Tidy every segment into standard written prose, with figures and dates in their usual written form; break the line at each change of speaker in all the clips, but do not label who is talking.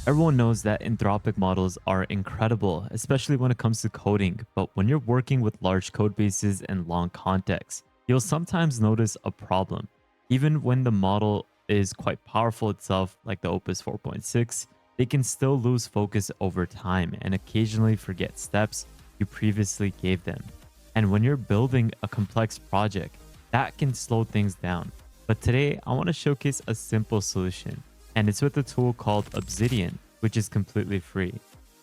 Everyone knows that anthropic models are incredible, especially when it comes to coding, but when you're working with large code bases and long contexts, you'll sometimes notice a problem. Even when the model is quite powerful itself, like the Opus 4.6, they can still lose focus over time and occasionally forget steps you previously gave them. And when you're building a complex project, that can slow things down. But today, I want to showcase a simple solution, and it's with a tool called Obsidian, which is completely free.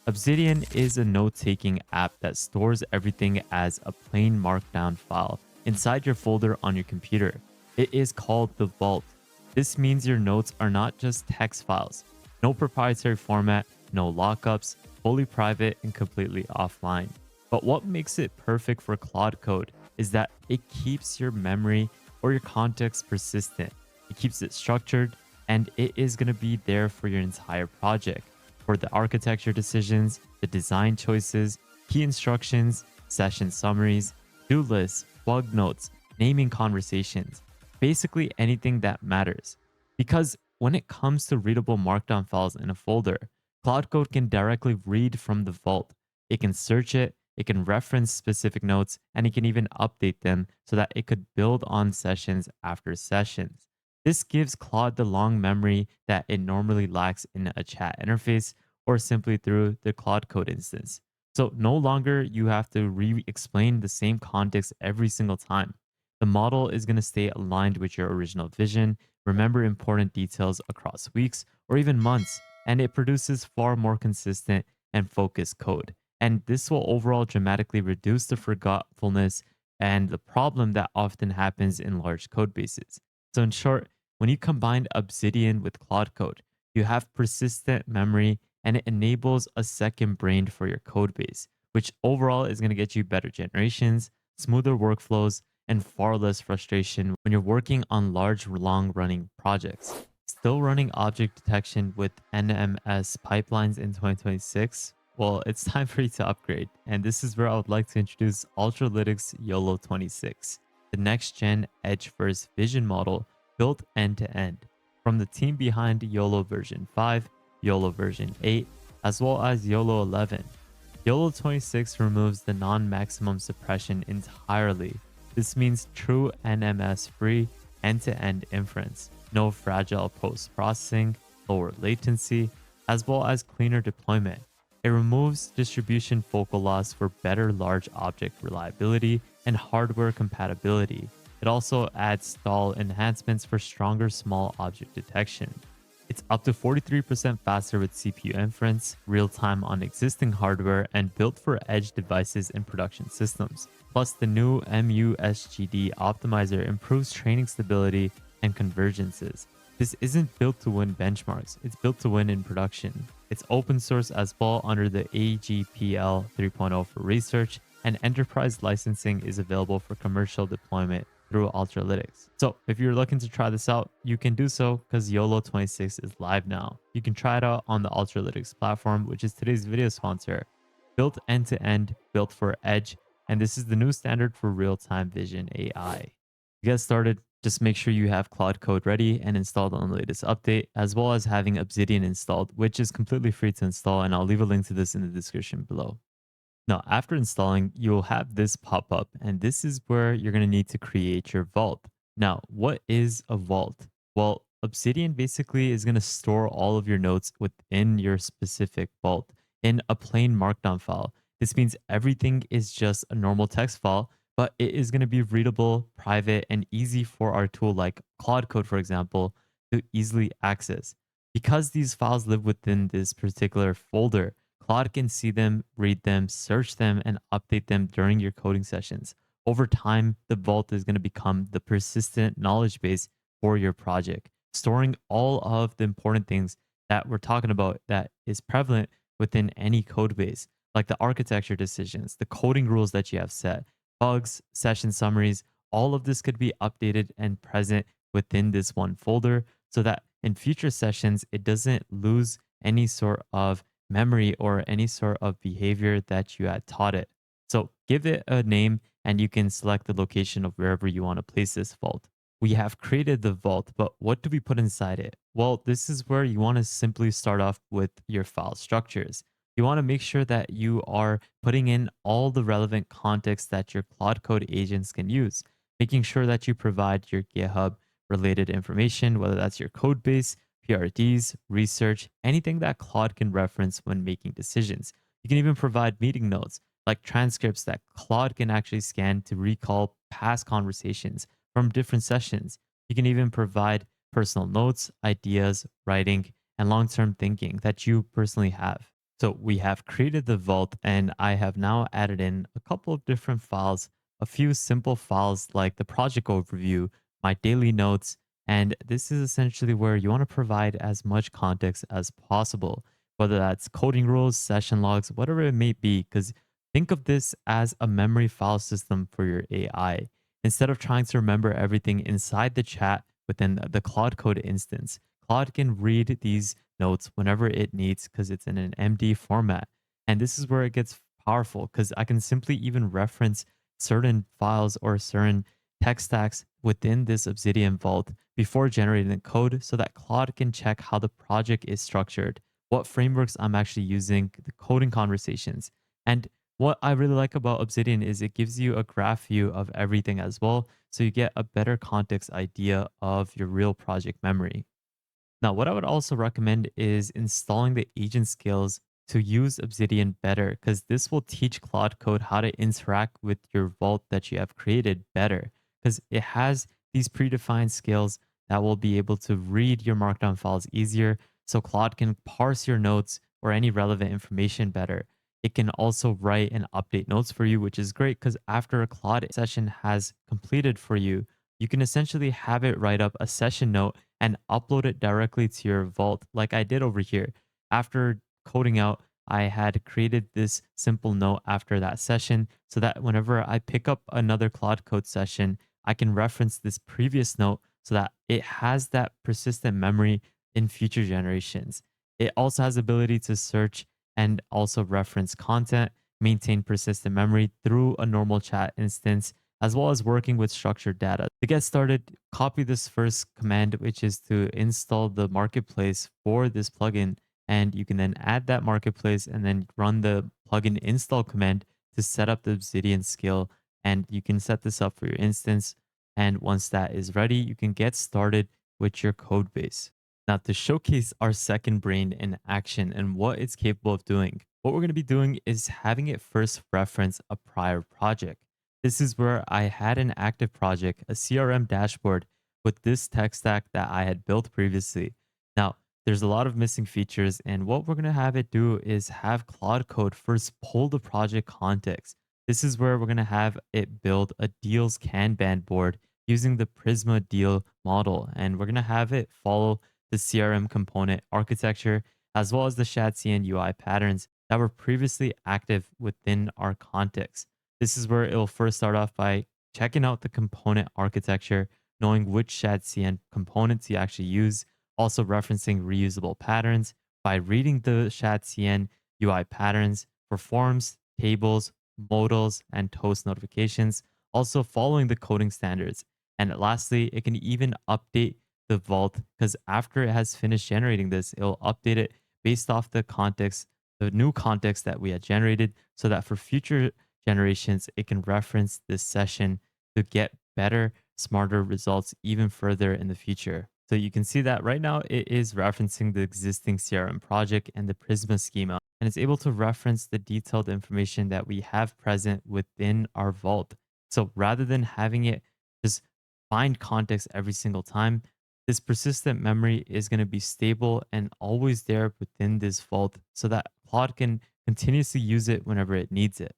Obsidian is a note-taking app that stores everything as a plain markdown file inside your folder on your computer. It is called the Vault. This means your notes are not just text files, no proprietary format, no lockups, fully private and completely offline. But what makes it perfect for Claude Code is that it keeps your memory or your context persistent. It keeps it structured, and it is going to be there for your entire project, for the architecture decisions, the design choices, key instructions, session summaries, do lists, bug notes, naming conversations, basically anything that matters. Because when it comes to readable markdown files in a folder, Cloud Code can directly read from the vault. It can search it, it can reference specific notes, and it can even update them so that it could build on sessions after sessions. This gives Claude the long memory that it normally lacks in a chat interface or simply through the Claude Code instance. So no longer you have to re-explain the same context every single time. The model is going to stay aligned with your original vision, remember important details across weeks or even months, and it produces far more consistent and focused code. And this will overall dramatically reduce the forgetfulness and the problem that often happens in large code bases. So in short, when you combine Obsidian with Claude Code, you have persistent memory and it enables a second brain for your code base, which overall is going to get you better generations, smoother workflows, and far less frustration when you're working on large, long running projects. Still running object detection with NMS pipelines in 2026? Well, it's time for you to upgrade. And this is where I would like to introduce Ultralytics YOLO 26, the next gen edge first vision model built end to end from the team behind YOLO version 5, YOLO version 8, as well as YOLO 11. YOLO 26 removes the non maximum suppression entirely. This means true NMS free end to end inference, no fragile post processing, lower latency, as well as cleaner deployment. It removes distribution focal loss for better large object reliability and hardware compatibility. It also adds stall enhancements for stronger small object detection. It's up to 43% faster with CPU inference, real time on existing hardware, and built for edge devices and production systems. Plus, the new MUSGD optimizer improves training stability and convergences. This isn't built to win benchmarks, it's built to win in production. It's open source as well under the AGPL 3.0 for research, and enterprise licensing is available for commercial deployment through Ultralytics. So if you're looking to try this out, you can do so because YOLO 26 is live now. You can try it out on the Ultralytics platform, which is today's video sponsor. Built end to end, built for edge, and this is the new standard for real-time vision AI. To get started, just make sure you have Claude Code ready and installed on the latest update, as well as having Obsidian installed, which is completely free to install, and I'll leave a link to this in the description below. Now, after installing, you'll have this pop up, and this is where you're going to need to create your vault. Now, what is a vault? Well, Obsidian basically is going to store all of your notes within your specific vault in a plain markdown file. This means everything is just a normal text file, but it is going to be readable, private, and easy for our tool like Claude Code, for example, to easily access. Because these files live within this particular folder, Claude can see them, read them, search them, and update them during your coding sessions. Over time, the Vault is going to become the persistent knowledge base for your project, storing all of the important things that we're talking about that is prevalent within any code base, like the architecture decisions, the coding rules that you have set, bugs, session summaries. All of this could be updated and present within this one folder so that in future sessions, it doesn't lose any sort of memory or any sort of behavior that you had taught it. So give it a name and you can select the location of wherever you want to place this vault. we have created the vault, but what do we put inside it? Well, this is where you want to simply start off with your file structures. You want to make sure that you are putting in all the relevant context that your Claude Code agents can use, making sure that you provide your GitHub related information, whether that's your code base, PRDs, research, anything that Claude can reference when making decisions. You can even provide meeting notes, like transcripts that Claude can actually scan to recall past conversations from different sessions. You can even provide personal notes, ideas, writing, and long term thinking that you personally have. So we have created the vault, and I have now added in a couple of different files, a few simple files like the project overview, my daily notes, and this is essentially where you want to provide as much context as possible, whether that's coding rules, session logs, whatever it may be, because think of this as a memory file system for your AI. Instead of trying to remember everything inside the chat within the Claude Code instance, Claude can read these notes whenever it needs because it's in an MD format. And this is where it gets powerful because I can simply even reference certain files or certain tech stacks within this Obsidian vault before generating the code so that Claude can check how the project is structured, what frameworks I'm actually using, the coding conversations. And what I really like about Obsidian is it gives you a graph view of everything as well. So you get a better context idea of your real project memory. Now, what I would also recommend is installing the agent skills to use Obsidian better, because this will teach Claude Code how to interact with your vault that you have created better, because it has these predefined skills that will be able to read your markdown files easier, so Claude can parse your notes or any relevant information better. It can also write and update notes for you, which is great because after a Claude session has completed for you, you can essentially have it write up a session note and upload it directly to your vault, like I did over here. After coding out, I had created this simple note after that session so that whenever I pick up another Claude Code session, I can reference this previous note so that it has that persistent memory in future generations. It also has the ability to search and also reference content, maintain persistent memory through a normal chat instance, as well as working with structured data. To get started, copy this first command, which is to install the marketplace for this plugin. And you can then add that marketplace and then run the plugin install command to set up the Obsidian skill. And you can set this up for your instance. And once that is ready, you can get started with your code base. Now, to showcase our second brain in action and what it's capable of doing, what we're going to be doing is having it first reference a prior project. This is where I had an active project, a CRM dashboard with this tech stack that I had built previously. Now, there's a lot of missing features, and what we're going to have it do is have Claude Code first pull the project context. This is where we're going to have it build a Deals Kanban board using the Prisma deal model, and we're going to have it follow the CRM component architecture as well as the Shadcn UI patterns that were previously active within our context. This is where it'll first start off by checking out the component architecture, knowing which Shadcn components you actually use, also referencing reusable patterns by reading the Shadcn UI patterns for forms, tables, modals, and toast notifications, also following the coding standards. And lastly, it can even update the vault because after it has finished generating this, it'll update it based off the context, the new context that we had generated, so that for future generations, it can reference this session to get better, smarter results even further in the future. So you can see that right now it is referencing the existing CRM project and the Prisma schema, and it's able to reference the detailed information that we have present within our vault. So rather than having it just find context every single time, this persistent memory is going to be stable and always there within this vault so that Claude can continuously use it whenever it needs it.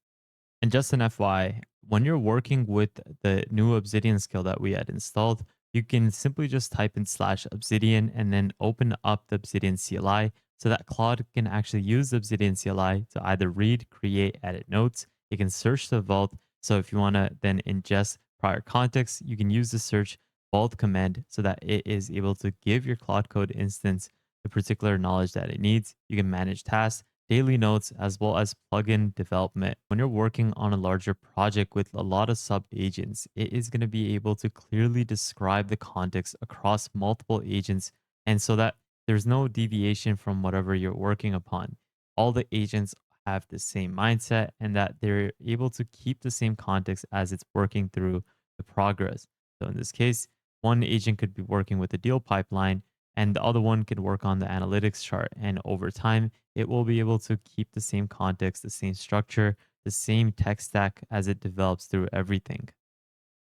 And just an FYI, when you're working with the new Obsidian skill that we had installed, you can simply just type in slash Obsidian and then open up the Obsidian CLI so that Claude can actually use the Obsidian CLI to either read, create, edit notes. It can search the vault. So if you want to then ingest prior context, you can use the search vault command so that it is able to give your Claude Code instance the particular knowledge that it needs. You can manage tasks daily notes, as well as plugin development. When you're working on a larger project with a lot of sub agents, it is going to be able to clearly describe the context across multiple agents. And so that there's no deviation from whatever you're working upon. All the agents have the same mindset and that they're able to keep the same context as it's working through the progress. So in this case, one agent could be working with the deal pipeline and the other one could work on the analytics chart. And over time, it will be able to keep the same context, the same structure, the same tech stack as it develops through everything.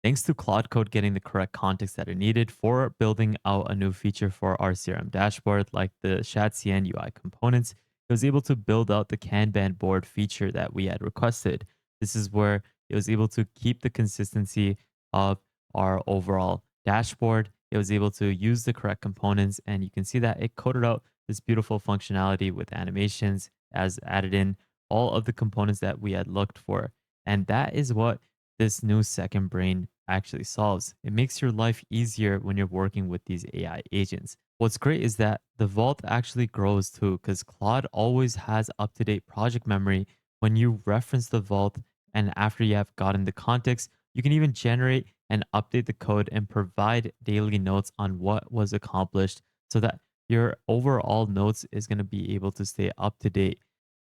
Thanks to Claude Code getting the correct context that are needed for building out a new feature for our CRM dashboard, like the Shadcn UI components, it was able to build out the Kanban board feature that we had requested. This is where it was able to keep the consistency of our overall dashboard. It was able to use the correct components, and you can see that it coded out this beautiful functionality with animations as added in all of the components that we had looked for. And that is what this new second brain actually solves. It makes your life easier when you're working with these AI agents. What's great is that the vault actually grows too, because Claude always has up to date project memory when you reference the vault. And after you have gotten the context, you can even generate and update the code and provide daily notes on what was accomplished so that your overall notes is going to be able to stay up to date.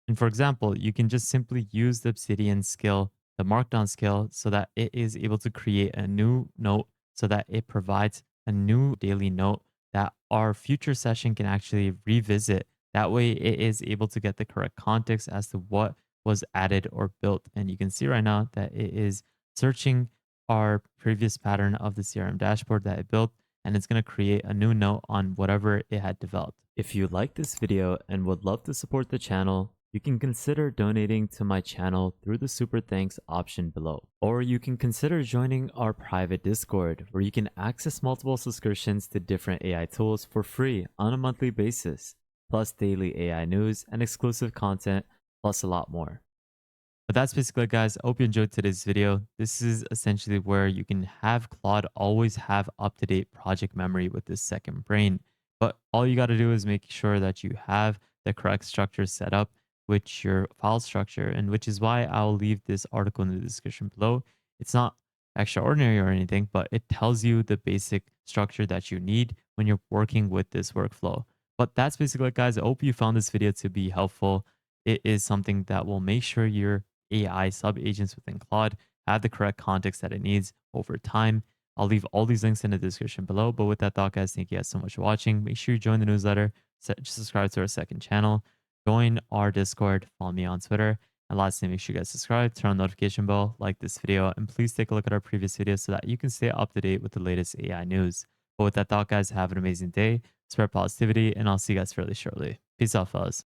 And for example, you can just simply use the Obsidian skill, the markdown skill, so that it is able to create a new note so that it provides a new daily note that our future session can actually revisit. That way, it is able to get the correct context as to what was added or built. And you can see right now that it is searching our previous pattern of the CRM dashboard that it built, and it's going to create a new note on whatever it had developed. If you like this video and would love to support the channel, you can consider donating to my channel through the super thanks option below. Or you can consider joining our private Discord where you can access multiple subscriptions to different AI tools for free on a monthly basis, plus daily AI news and exclusive content, plus a lot more. But that's basically it, guys. I hope you enjoyed today's video. This is essentially where you can have Claude always have up-to-date project memory with this second brain. But all you got to do is make sure that you have the correct structure set up with your file structure, and which is why I'll leave this article in the description below. It's not extraordinary or anything, but it tells you the basic structure that you need when you're working with this workflow. But that's basically it, guys. I hope you found this video to be helpful. It is something that will make sure you're AI sub agents within Claude have the correct context that it needs over time. I'll leave all these links in the description below. But with that thought, guys, thank you guys so much for watching. Make sure you join the newsletter, subscribe to our second channel, join our Discord, follow me on Twitter. And lastly, make sure you guys subscribe, turn on the notification bell, like this video, and please take a look at our previous videos so that you can stay up to date with the latest AI news. But with that thought, guys, have an amazing day, spread positivity, and I'll see you guys fairly shortly. Peace out, fellas.